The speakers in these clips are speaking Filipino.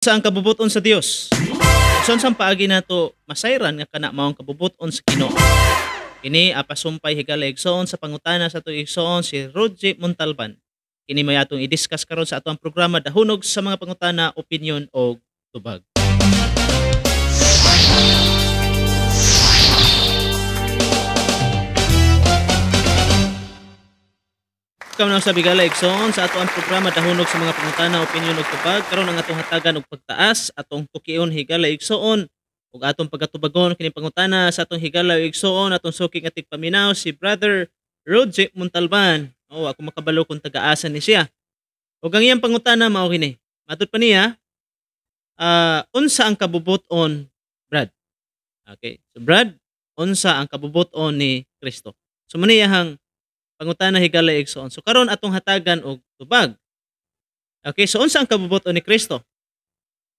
Sa ang kabubuton sa Dios. Son sang paagi nato masayran nga kana maong kabubuton sa Ginoo. Kini apasumpay higala igsoon sa pangutana sa atong igsoon si Roger Montalban. Kini may atong i-discuss karon sa atong programa dahunog sa mga pangutana, opinion o tubag. Ikaw na sa bigala igsoon sa ato ang programa dahunog sa mga pangutana, opinion ug tubag karon ang atong hatagan og pagtaas atong tukion higala igsoon ug atong pagatubagon kini pangutana sa atong higala igsoon atong suking ating paminaw si Brother Roger Montalban. Ako makabalo kung taga-asa ni siya. Ug ang iyang pangutana mao kini. Matud pa niya, unsa ang kabubuton, Brad? Okay. So Brad, unsa ang kabubuton ni Kristo? So maniyahang pangutana higala igsoon. So karon atong hatagan og tubag. Okay, so unsa ang kabubuton ni Kristo?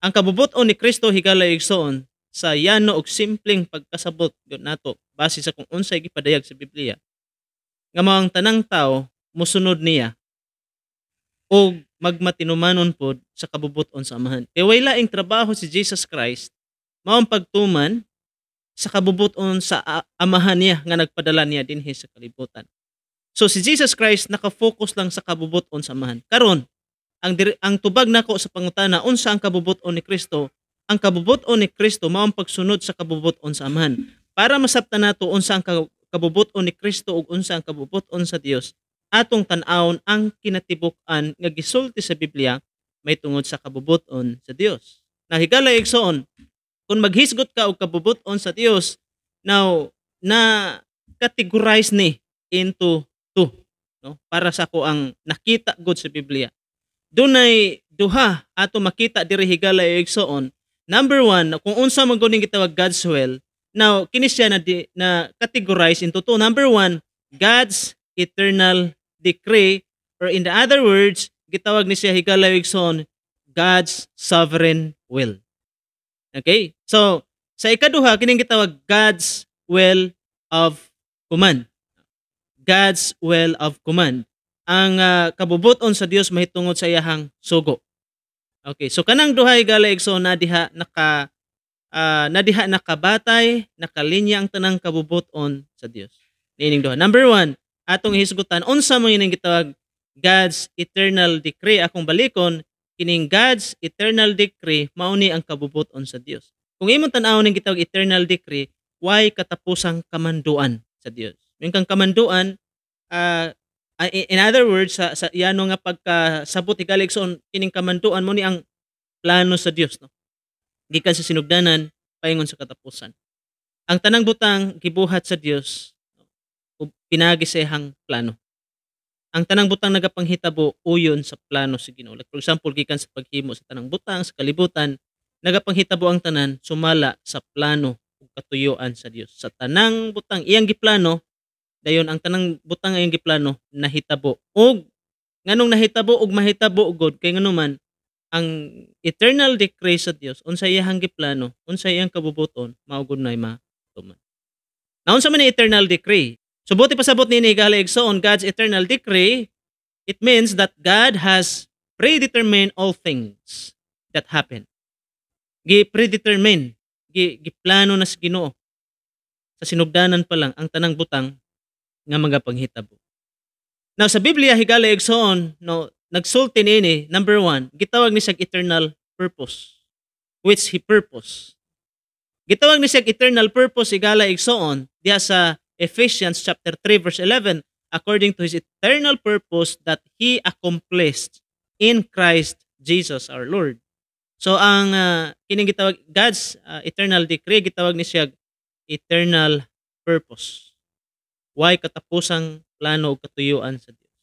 Ang kabubuton ni Kristo higala igsoon sa yano og simpleng pagkasabot gyud nato base sa kung unsay gipadayag sa Biblia. Nga mao ang tanang tawo mosunod niya og magmatinumanon pod sa kabubuton sa Amahan. Kay way laing trabaho si Jesus Christ mao ang pagtuman sa kabubuton sa Amahan niya nga nagpadala niya dinhi sa kalibutan. So si Jesus Christ naka-focus lang sa kabubuton sa Amahan. Karon, ang tubag nako sa pangutana unsa ang kabubuton ni Kristo? Ang kabubuton ni Kristo mao ang pagsunod sa kabubuton sa Amahan. Para masabtan nato unsa ang kabubuton ni Kristo ug unsa ang kabubuton sa Dios, atong tan-awon ang kinatibuk-an nga gisulti sa Biblia may tungod sa kabubuton sa Dios. Nahigala igsoon, kung maghisgot ka og kabubuton sa Dios, now na categorize ni into two, no? Para sa ko ang nakita gud sa Biblia. Dunay duha ato makita diri higala igsoon. Number one, kung unsa man gud ning gitawag God's will, now kini siya na categorize into two. Number one, God's eternal decree, or in the other words, gitawag ni siya higala igsoon, God's sovereign will. Okay? So, sa ikaduha kining gitawag God's will of command. God's will of command. Ang kabubuton sa Dios mahitungod sa iyahang sugo. Okay, so kanang duha higala igsoon na diha nakabatay, nakalinya ang tanang kabubuton sa Dios. Nining duha. Number one, atong hisgutan unsa man ining gitawag God's eternal decree. Akong balikon, kining God's eternal decree mao ni ang kabubuton sa Dios. Kung imong tan-awon ning gitawag eternal decree, why katapusang kamanduan sa Dios. Yung kang kamanduan, in other words, sa yano nga pagkasabot higala igsoon kining kamanduan mo ni ang plano sa Dios, no? Gikan sa sinugdanan paingon sa katapusan. Ang tanang butang gibuhat sa Dios ug pinagi sa iyang plano. Ang tanang butang nagapanghitabo uyon sa plano sa Ginoo. Like for example, gikan sa paghimo sa tanang butang sa kalibutan, nagapanghitabo ang tanan sumala sa plano ug katuyoan sa Dios. Sa tanang butang iyang giplano, dayon ang tanang butang iyang giplano nahitabo. Ug nganong nahitabo ug mahitabo ugod kay nganuman ang eternal decree sa Dios unsay iyang giplano, unsay iyang kabubuton, mao gud nay matuman. Naunsa man ni eternal decree? So buti pasabot ni higala igsoon God's eternal decree, it means that God has predetermined all things that happen. Gi-predetermine, giplano na sa Ginoo. Sa sinugdanan pa lang ang tanang butang nga magapanghitabo. Now sa Biblia higala igsoon, no, nagsulti niini, number one, gitawag ni siyang eternal purpose, which he purpose. Gitawag ni siyang eternal purpose higala igsoon diha sa Ephesians chapter 3 verse 11, according to his eternal purpose that he accomplished in Christ Jesus our Lord. So ang kining gitawag God's eternal decree, gitawag ni siya eternal purpose. Why katapusang plano ug katuyuan sa Dios.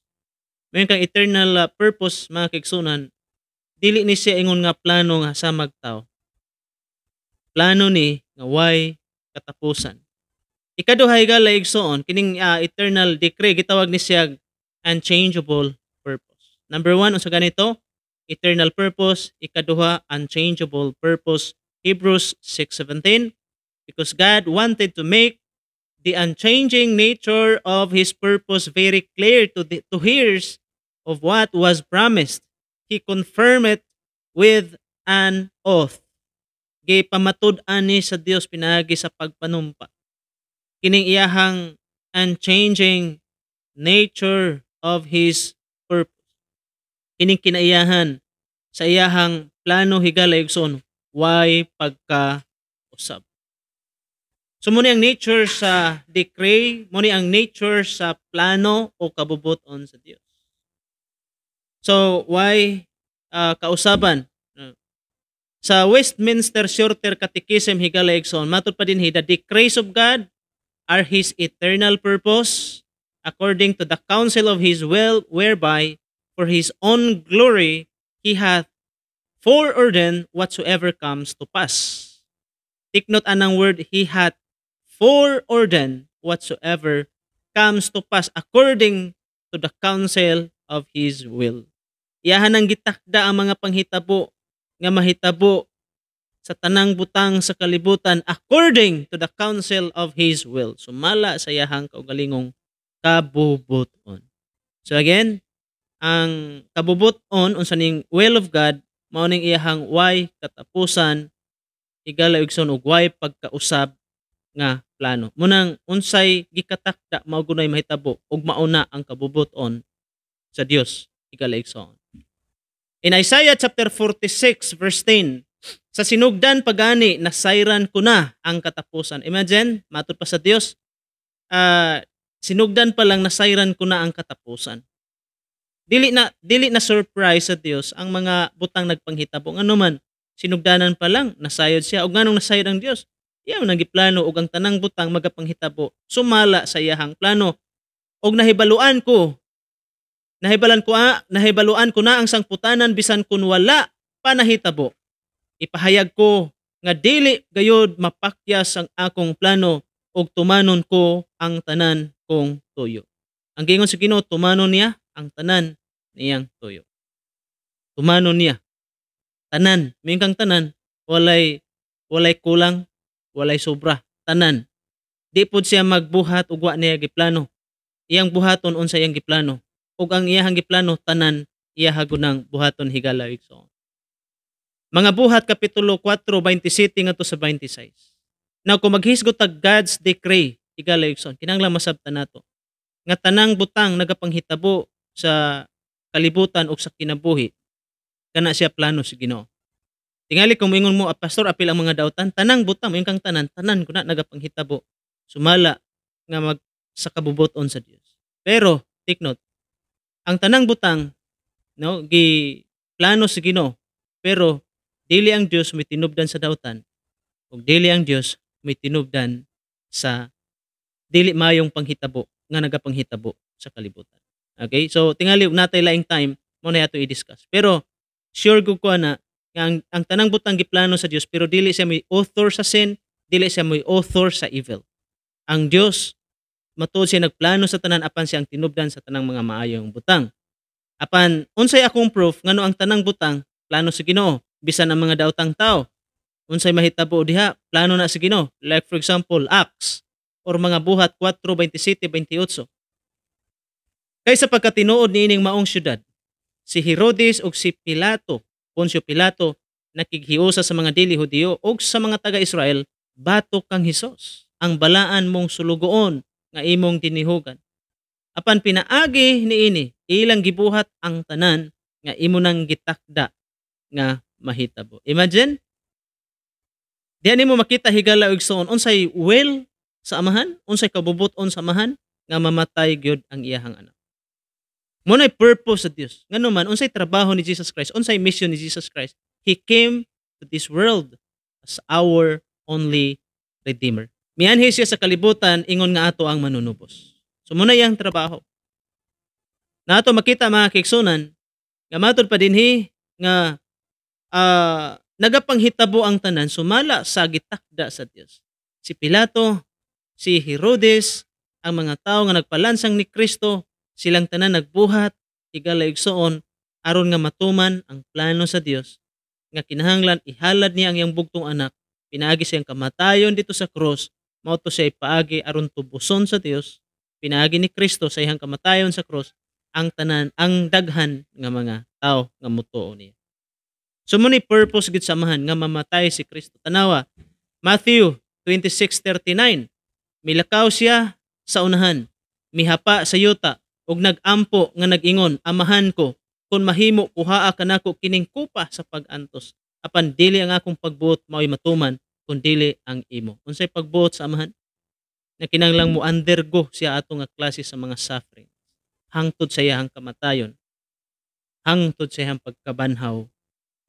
May kang eternal purpose mga kaigsunan, dili ni siya ingon nga plano nga sa magtao. Plano ni nga why katapusan. Ikaduha higala igsoon kining eternal decree gitawag ni siya unchangeable purpose. Number one, unsa ganito? Eternal purpose. Ikaduha, unchangeable purpose. Hebrews 6:17, because God wanted to make the unchanging nature of His purpose very clear to hearers of what was promised. He confirmed it with an oath. Gipamatud-an ni sa Dios pinaagi sa pagpanumpa. Kining iyahang unchanging nature of His purpose. Kining kinaiyahan sa iyahang plano higala igsoon, why pagka-usab. So muna ang nature sa decree, muna ang nature sa plano o kabubuton sa Dios. So why kausaban? Sa Westminster Shorter Catechism higala igsoon, matud pa din the decrees of God are His eternal purpose according to the counsel of His will, whereby for His own glory He hath foreordained whatsoever comes to pass. Take note anang word, He hath foreordained whatsoever comes to pass according to the counsel of His will. Iyahan ang gitakda ang mga panghitabo nga mahitabo sa tanang butang sa kalibutan according to the counsel of His will. Sumala sa iyahang kaugalingong kabubuton. So again, ang kabubuton unsa ning will of God mao ning iyahang why katapusan higala igsoon og why pagkausab nga plano. Munang unsay gikatakda mao gunay mahitabo ug mauna ang kabubuton sa Dios higala igsoon. In Isaiah chapter 46 verse 10, sa sinugdan pagani nasayran ko na ang katapusan. Imagine, matud pa sa Dios, sinugdan pa lang nasayran ko na ang katapusan. Dili na surprise sa Dios ang mga butang nagpanghitabo. Ngano man, sinugdanan pa lang nasayod siya. Og nganong nasayod ang Dios? Iya man nagiplano og ang tanang butang magapanghitabo sumala sa iyahang plano. Og nahibaluan ko na ang sangputanan bisan kun wala pa nahitabo. Ipahayag ko nga dili gayud mapakyas ang akong plano ug tumanon ko ang tanan kong tuyo. Ang gingon sa Ginoo, tumanon niya ang tanan niyang tuyo. Tumanon niya. Tanan, mingkang tanan, walay kulang, walay sobra, tanan. Di pud siya magbuhat ug wa niya giplano. Iyang buhaton unsa iyang giplano. Ug ang iyahang giplano tanan iya hagunang buhaton higala igsoon. Mga Buhat kapitulo 4:27 ngadto sa 26. Now kung maghisgot tag God's decree higala igsoon, kinahanglan masabtan nato nga tanang butang nagapanghitabo sa kalibutan ug sa kinabuhi kana siya plano sa Ginoo. Tingali kung moingon mo, pastor, apil ang mga dautan, tanang butang mo kang tanan ko na nagapanghitabo sumala nga mag sa kabubuton sa Dios. Pero take note, ang tanang butang no gi plano sa Ginoo, pero dili ang Dios may tinubdan sa dautan ug dili ang Dios may tinubdan sa dili mayong panghitabo nga nagapanghitabo sa kalibutan. Okay? So tingali og natay laing time mo na ato i-discuss. Pero sure gud ko na nga ang tanang butang giplano sa Dios pero dili siya may author sa sin, dili siya may author sa evil. Ang Dios matuod siya nagplano sa tanan apan siya ang tinubdan sa tanang mga maayong butang. Apan unsay akong proof ngano ang tanang butang plano sa Ginoo bisan ang mga daotang tao? Unsay mahitabo diha plano na sa Ginoo? Like for example, Acts or mga Buhat 4:27-28. Kaysa pagkatinuod niining maong syudad, si Herodes ug si Poncio Pilato nakighiusa sa mga dili Hudiyo ug sa mga taga-Israel batok kang Hesus, ang balaan mong sulugoon nga imong tinihugan. Apan pinaagi niini ilang gibuhat ang tanan nga imo nang gitakda nga mahitabo. Imagine, diyan nimo makita higala og igsoon unsay will sa amahan, unsay kabubuton sa amahan nga mamatay gyud ang iyahang anak. Munay purpose sa Dios. Ngano man unsay trabaho ni Jesus Christ, unsay mission ni Jesus Christ? He came to this world as our only redeemer. Mianhi siya sa kalibutan ingon nga ato ang manunubos. So muna yang trabaho. Na ato makita mga kigsunan nga matod pa dinhi nga nagapanghitabo ang tanan sumala sa gitakda sa Dios. Si Pilato, si Herodes, ang mga tao nga nagpalansang ni Kristo, silang tanan nagbuhat higala igsoon aron nga matuman ang plano sa Dios nga kinahanglan ihalad niya ang iyang bugtong anak, pinaagi siyang kamatayon dito sa krus, mao to siya ipaagi aron tubuson sa Dios. Pinaagi ni Kristo sa iyang kamatayon sa krus ang tanan, ang daghan nga mga tao nga mutuo niya. So mo ni purpose gid samahan nga mamatay si Kristo. Tanawa, Matthew 26:39. Milakaw siya sa unahan, mihapa sa yuta, ug nagampo nga nag-ingon, Amahan ko, kung mahimo kuhaa ka nako kining kupa sa pag-antos. Apan dili ang akong pagbuot mao'y matuman, kun dili ang imo. Unsay pagbuot sa amahan? Na kinahanglang mo undergo siya ato nga klase sa mga suffering. Hangtod sa iyang kamatayon, hangtod sa iyang pagkabanhaw,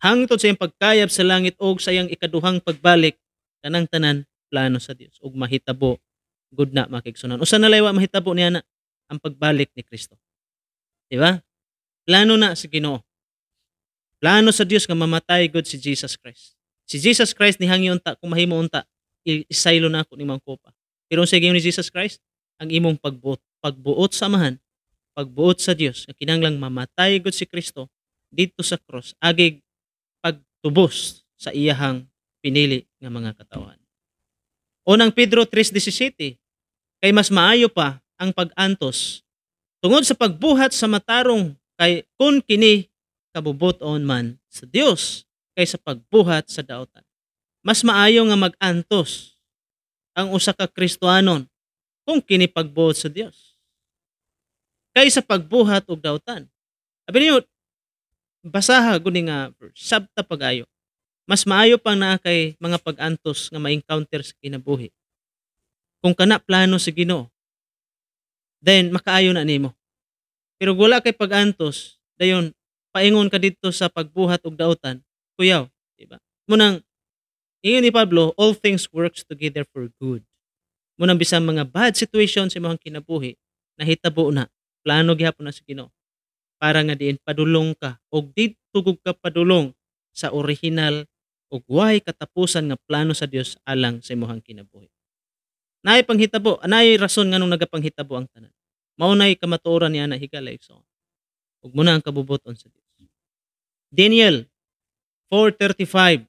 hangtod sa iyang pagkayab sa langit og sa iyang ikaduhang pagbalik, kanang tanan plano sa Dios ug mahitabo gud na makigsunan. Usa na laywa mahitabo niya na ang pagbalik ni Kristo. Di ba? Plano na sa Ginoo. Plano sa Dios nga mamatay gud si Jesus Christ. Si Jesus Christ ni hangyo unta kung mahimo unta isaylo na ako ni mangkopa. Pero sa ni Jesus Christ ang imong pagbuot sa amahan, pagbuot sa Dios nga kinahanglang mamatay gud si Kristo dito sa cross agig pagtubos sa iyahang pinili nga mga katawan. Unang Pedro 3:17, kay mas maayo pa ang pag-antos tungod sa pagbuhat sa matarong kay kun kini kabubuton man sa Dios kaysa pagbuhat sa daotan. Mas maayo nga mag-antos ang usa ka Kristohanon kung kini pagbuhat sa Dios kaysa pagbuhat og daotan. Abi niyo basaha gud nga verse, sabta pagayo. Mas maayo pang naa kay mga pag-antos nga ma-encounter sa kinabuhi. Kung kana plano sa Ginoo, then makaayo na nimo. Pero wala kay pag-antos, dayon paingon ka dito sa pagbuhat og daotan, kuyaw, di ba? Munang ingon ni Pablo, all things works together for good. Munang bisan mga bad situations sa imong kinabuhi, nahitabo na, plano gihapon na sa Ginoo. Para nga diin padulong ka og didto gud ka padulong sa original ug way katapusan nga plano sa Dios alang sa imong kinabuhi. Naay panghitabo, naay rason nganong nagapanghitabo ang tanan. Mao nay kamatuoran niya na higala igsoon. Ug muna ang kabubuton sa Dios. Daniel 4:35.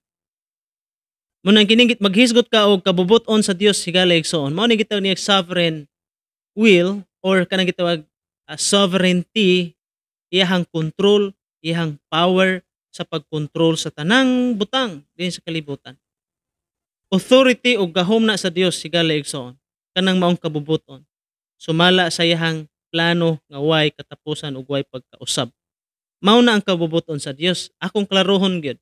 Munang kiningit maghisgot ka og kabubuton sa Dios higala igsoon. Mao ni gitawag niya sovereign will or kanang gitawag sovereignty, iyahang control, iyahang power sa pagkontrol sa tanang butang din sa kalibutan. Authority o gahom na sa Dios higala igsoon kanang maong kabubuton. Sumala sa iyahang plano nga way katapusan ug way pagkausab. Mao na ang kabubuton sa Dios. Akong klarohon gyud.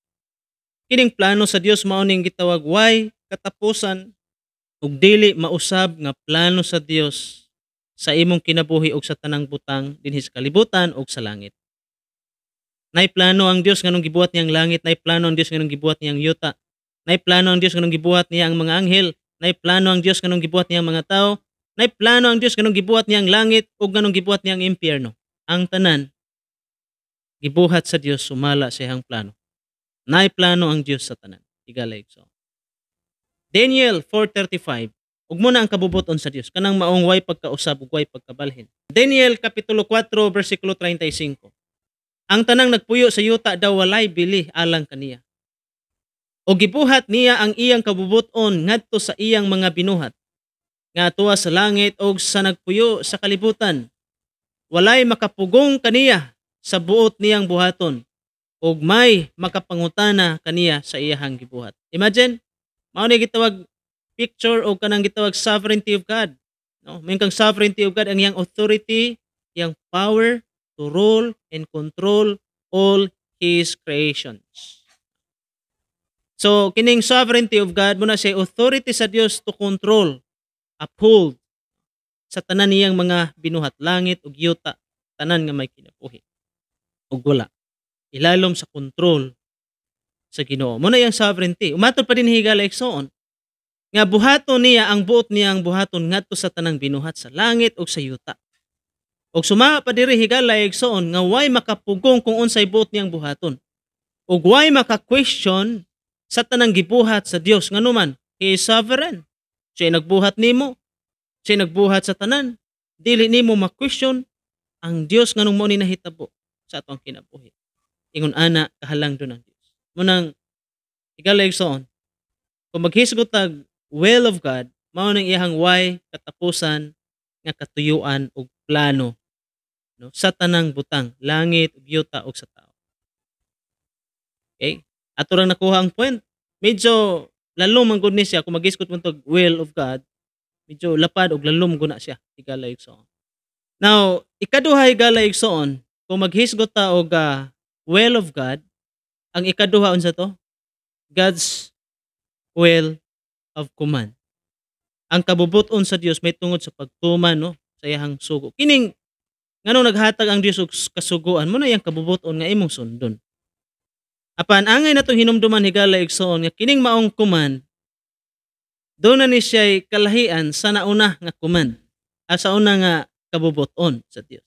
Kining plano sa Dios mao ning gitawag way katapusan ug dili mausab nga plano sa Dios sa imong kinabuhi ug sa tanang butang dinhi sa kalibutan ug sa langit. Nay plano ang Dios nganong gibuhat niyang langit, nay plano ang Dios nganong gibuhat niyang yuta. Nay plano ang Dios nganong gibuhat niya ang mga anghel, nay plano ang Dios nganong gibuhat niya ang mga tao, nay plano ang Dios nganong gibuhat niya ang langit ug nganong gibuhat niya ang impyerno. Ang tanan gibuhat sa Dios sumala sa iyang plano. Nay plano ang Dios sa tanan. Higalay so. Daniel 4:35. Ug mo na ang kabubuton sa Dios kanang maong way pagkausab ug way pagkabalhin. Daniel kapitulo 4 bersikulo 35. Ang tanang nagpuyo sa yuta daw walay bili alang kaniya. O gibuhat niya ang iyang kabubuton ngadto sa iyang mga binuhat. Nga tuwa sa langit o sa nagpuyo sa kalibutan. Walay makapugong kaniya sa buot niyang buhaton. Og may makapangutana kaniya sa iyahang gibuhat. Imagine, mao ni gitawag picture o kanang gitawag sovereignty of God. No? May kang sovereignty of God ang iyang authority, iyang power to rule and control all His creations. So, kining sovereignty of God muna siya authority sa Dios to control, uphold sa tanan niyang mga binuhat, langit ug yuta, tanan nga may kinabuhi. Ug wala. Ilalom sa control sa Ginoo. Muna yung sovereignty. Umatod pa din higala igsoon nga buhaton niya ang buot niyang buhaton ngadto sa tanang binuhat sa langit ug sa yuta. Og suma pa diri higala igsoon nga way makapugong kung unsay buot niyang buhaton. Og way maka-question sa tanang gibuhat sa Dios nganuman, He is sovereign. Siya nagbuhat nimo, siya nagbuhat sa tanan. Dili nimo ma-question ang Dios nganong mao ni nahitabo sa atong kinabuhi. Ingon ana kahalang do ng Dios. Munang higala igsoon kung maghisgot tag will of God, mao nang iyang way katapusan nga katuyuan ug plano no sa tanang butang, langit ug yuta ug sa tao. Okay? Ato lang nakuha ang point. Medyo lalom man gud ni siya kung mag-isgot mo tog will of God. Medyo lapad og lalom gud na siya higala igsoon. Now, ikaduha higala igsoon, kung maghisgot ta og will of God, ang ikaduha unsa to? God's will of command. Ang kabubot-on sa Dios may tungod sa pagtuman no sa iyang sugo. Kining nganong naghatag ang Dios og kasugoan mo na iyang kabubot-on nga imong sundon. Apan angay natong hinumduman higala igsoon nga kining maong command do na ni siya kalahian sa nauna nga command sa una nga kabubot-on sa Dios.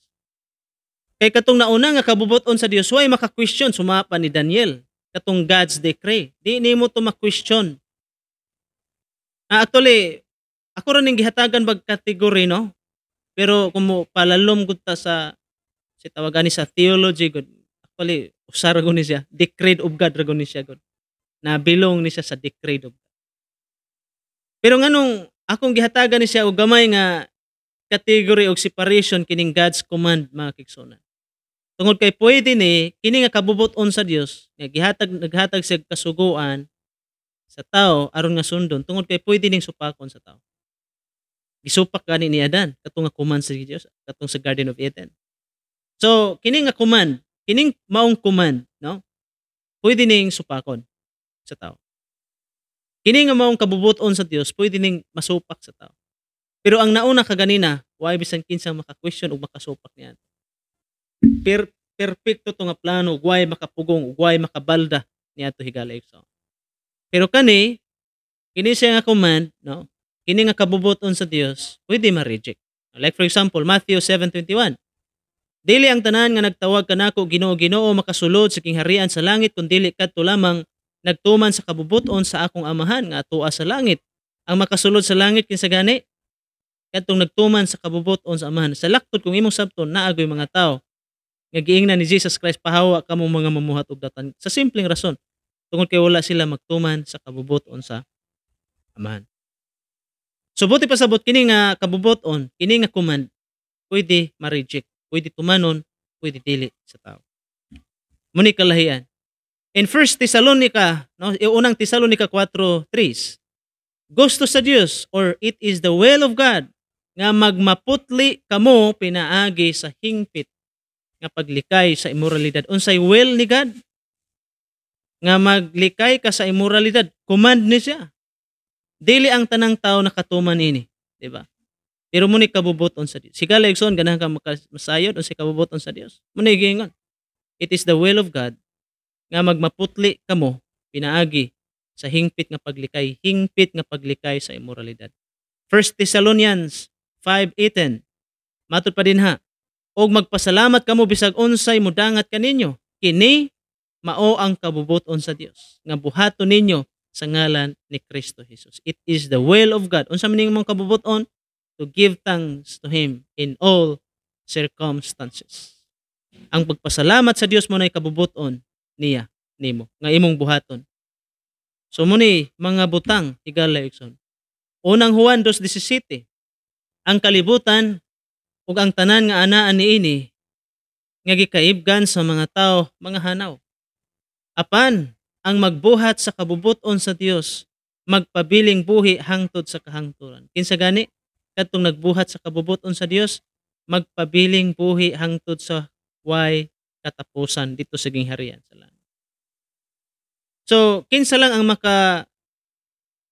Kay katong nauna nga kabubot-on sa Dios way maka-question sumapa ni Daniel katong God's decree. Di nimo to ma-question. Actually, ako rin yung gihatagan bag category no. Pero kung mo palalom gud ta sa tawagan ni sa theology gud. Actually, usar gud ni siya. Decree of God ra gud ni siya gud. Na bilong ni siya sa decree of God. Pero nganong akong gihatagan ni siya og gamay nga category og separation kining God's command mga kigsunan. Tungod kay pwede ni kini nga kabubot-on sa Dios nga naghatag siya kasuguan sa tao aron nga sundon tungod kay pwede ning supakon sa tao. Gisupak gani ni Adan katong nga command sa Dios katong sa Garden of Eden. So kini nga command, kining maong command, no? Pwede ning supakon sa tao. Kini nga maong kabubot-on sa Dios, pwede ning masupak sa tao. Pero ang nauna kaganina, way bisan kinsang maka-question ug makasupak niya. Perfecto to nga plano, way makapugong, way makabalda niadto higala igsoon. Pero kini siya nga command, no? Kini nga kabubot-on sa Dios, pwede ma-reject. Like for example, Matthew 7:21. Dili ang tanan nga nagtawag kanako Ginoo Ginoo makasulod sa kingharian sa langit kun dili kadto lamang nagtuman sa kabubot-on sa akong amahan nga atoa sa langit. Ang makasulod sa langit kinsa gani? Kadtong nagtuman sa kabubot-on sa amahan. Sa laktod kung imong sabton naagoy mga tao nga giingnan ni Jesus Christ pahawa kamo mga mamuhat og datan sa simpleng rason tungod kay wala sila magtuman sa kabubot-on sa amahan. So buti pasabot kini nga kabubot-on, kini nga command pwede ma-reject, pwede tumanon, pwede dili sa tao. Muni kalahian. In 1 Thessalonica, no, unang Thessalonica 4:3, gusto sa Dios or it is the will of God nga magmaputli kamo pinaagi sa hingpit nga paglikay sa immoralidad. Unsay will ni God? Nga maglikay ka sa immoralidad, command ni siya. Dili ang tanang tao nakatuman ini, di ba? Pero muni kabubot-on sa Dios. Sigala igsoon ganahan ka masayod unsay kabubot-on sa Dios. Muni giingon. It is the will of God nga magmaputli kamo pinaagi sa hingpit nga paglikay sa immoralidad. 1 Thessalonians 5:18. Matud pa din ha. Og magpasalamat kamo bisag unsay modangat kaninyo. Kini mao ang kabubot-on sa Dios nga buhaton ninyo sa ngalan ni Kristo Jesus. It is the will of God. Unsa man mong kabubot-on? To give thanks to Him in all circumstances. Ang pagpasalamat sa Dios mo na kabubot-on niya, nimo, nga imong buhaton. So muni, mga butang, higala igsoon. Unang Juan 2:17, ang kalibutan ug ang tanan nga anaan niini nga gikaibgan sa mga tao, mga hanaw. Apan ang magbuhat sa kabubot-on sa Dios, magpabiling buhi hangtod sa kahangturan. Kinsa gani? Kadtong nagbuhat sa kabubot-on sa Dios, magpabiling buhi hangtod sa way katapusan dito sa gingharian sa langit. So, kinsa lang ang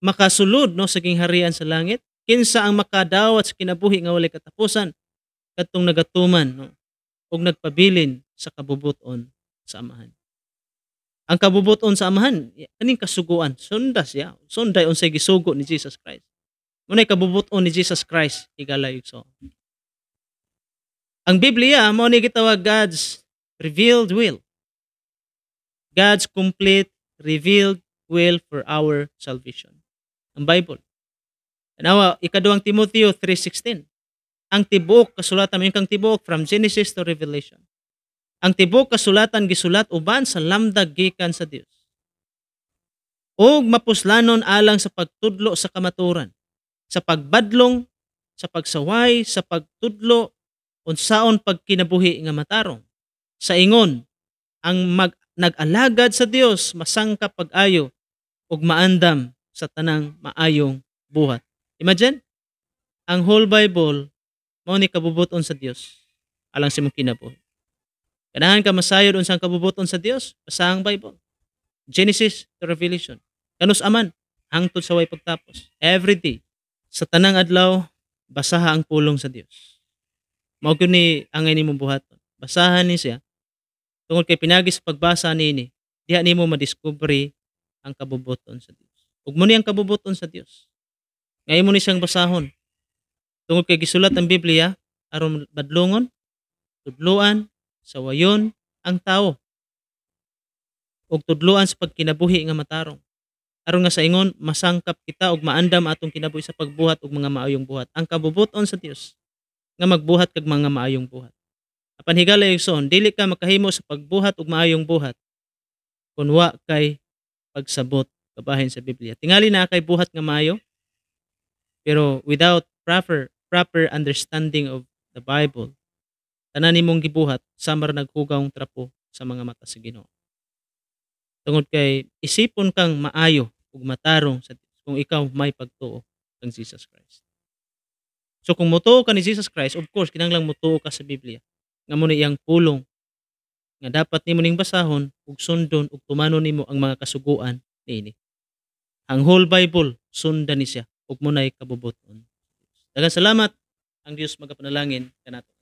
makasulod no sa gingharian sa langit? Kinsa ang makadawat sa kinabuhi nga walay katapusan? Kadtong nagatuman no ug nagpabilin sa kabubot-on sa amahan. Ang kabubot-on sa amahan, kaning kasuguan, sundas ya. Sunday unsay gisugo ni Jesus Christ. Munay kabubot-on ni Jesus Christ, higala igsoon. Ang Biblia mao ni gitawag God's revealed will. God's complete revealed will for our salvation. Ang Bible. Tanawa, ikaduhang Timoteo 3:16. Ang tibuok kasulatan mo kang tibuok from Genesis to Revelation. Ang tibuok kasulatan gisulat uban sa lamdag gikan sa Dios. Og mapuslanon alang sa pagtudlo sa kamaturan, sa pagbadlong, sa pagsaway, sa pagtudlo unsaon pagkinabuhi nga matarong. Sa ingon, nag-alagad sa Dios masangka pag-ayo ug maandam sa tanang maayong buhat. Imagine, ang whole Bible mao ni kabubuton sa Dios alang sa imong kinabuhi. Ganahan ka masayod unsang kabubuton sa Dios, basa ang Bible. Genesis to Revelation. Kanus aman hangtod sa way pagtapos. Every day sa tanang adlaw basaha ang pulong sa Dios. Mao gyud ni angay nimong buhaton. Basahan ni siya tungod kay pinagi sa pagbasa nini diha nimo madiskubre ang kabubuton sa Dios. Ug mo ni ang kabubuton sa Dios. Ngay mo ni siyang basahon. Tungod kay gisulat ang Biblia aron badlongon, tudloan, sawayon ang tawo ug tudloan sa pagkinabuhi nga matarong. Aron nga sa ingon masangkap kita ug maandam atong kinabuhi sa pagbuhat og mga maayong buhat. Ang kabubuton sa Dios nga magbuhat kag mga maayong buhat. Apan higala igsoon, dili ka makahimo sa pagbuhat og maayong buhat kun wa kay pagsabot kabahin sa Biblia. Tingali na kay buhat nga maayo pero without proper understanding of the Bible, tanan nimong gibuhat samar naghugawng trapo sa mga mata sa Ginoo. Tungod kay isipon kang maayo ug matarong sa Dios kung ikaw may pagtuo kang Jesus Christ. So kung motuo ka ni Jesus Christ, of course kinahanglang motuo ka sa Biblia. Nga mo iyang pulong nga dapat nimo ning basahon ug sundon ug tumanon nimo ang mga kasuguan niini. Ang whole Bible sundan ni siya ug mo nay kabubuton. Daghang salamat. Ang Dios magapanalangin kanato.